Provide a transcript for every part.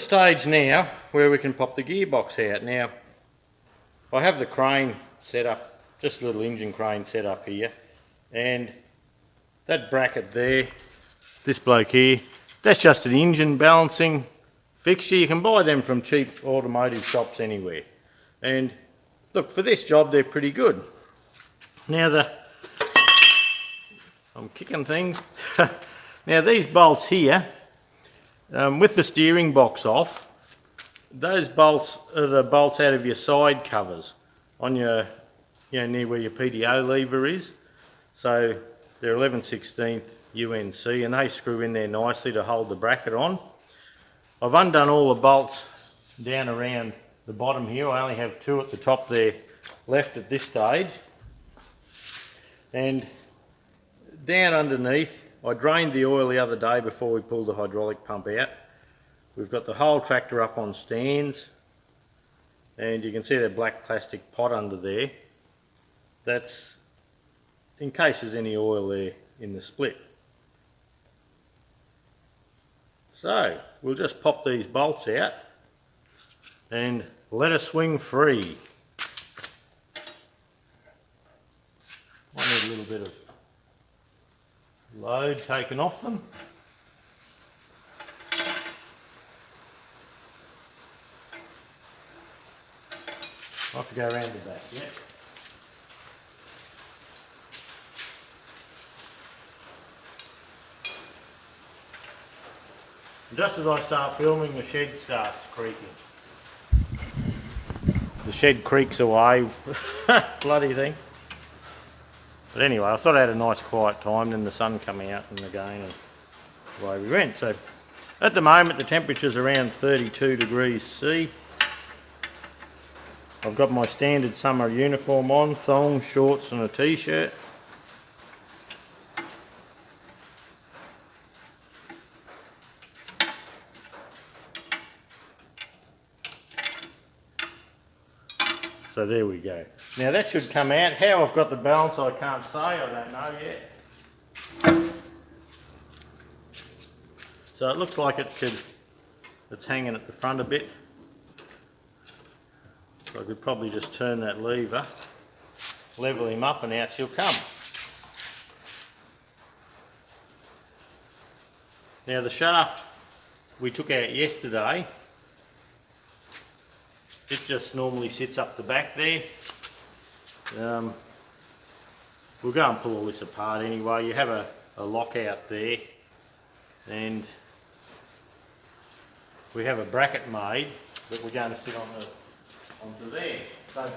stage now where we can pop the gearbox out. Now, I have the crane set up, just a little engine crane set up here, and that bracket there, this bloke here, that's just an engine balancing fixture. You can buy them from cheap automotive shops anywhere. And look, for this job they're pretty good. Now I'm kicking things. Now these bolts here, with the steering box off, those bolts are the bolts out of your side covers on your, near where your PDO lever is. So they're 11/16 UNC and they screw in there nicely to hold the bracket on. I've undone all the bolts down around the bottom here. I only have two at the top there left at this stage. And down underneath, I drained the oil the other day before we pulled the hydraulic pump out. We've got the whole tractor up on stands, and you can see that black plastic pot under there. That's in case there's any oil there in the split. So we'll just pop these bolts out and let her swing free. Might need a little bit of load taken off them. I have to go around the back, yeah. And just as I start filming, the shed starts creaking. The shed creaks away, bloody thing. But anyway, I thought I had a nice quiet time, then the sun coming out and again and away we went. So at the moment the temperature's around 32 degrees C. I've got my standard summer uniform on, thongs, shorts and a t-shirt. So there we go. Now that should come out. How I've got the balance I can't say, I don't know yet. So it looks like it's hanging at the front a bit. So I could probably just turn that lever, level him up and out she'll come. Now the shaft we took out yesterday, it just normally sits up the back there. We'll go and pull all this apart anyway. You have a lockout there, and we have a bracket made that we're going to sit onto there. So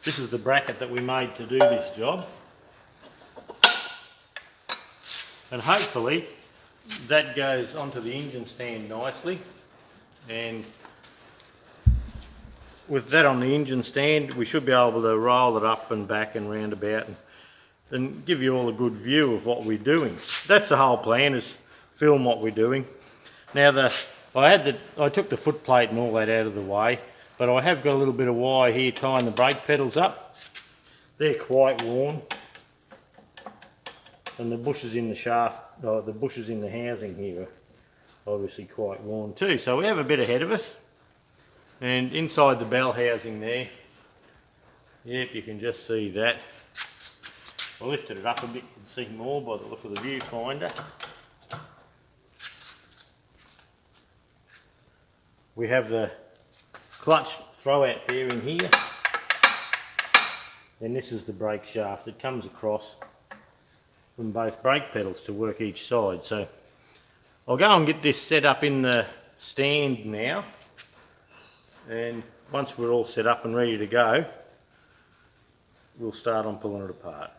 this is the bracket that we made to do this job, and hopefully that goes onto the engine stand nicely, and with that on the engine stand we should be able to roll it up and back and round about and give you all a good view of what we're doing. That's the whole plan, is film what we're doing. Now I took the foot plate and all that out of the way, but I have got a little bit of wire here tying the brake pedals up. They're quite worn, and the bushes in the shaft, the bushes in the housing here are obviously quite worn too. So we have a bit ahead of us. And inside the bell housing there, yep, you can just see that. I lifted it up a bit, you can see more by the look of the viewfinder. We have the clutch throwout bearing here, and this is the brake shaft. It comes across from both brake pedals to work each side. So I'll go and get this set up in the stand now, and once we're all set up and ready to go, we'll start on pulling it apart.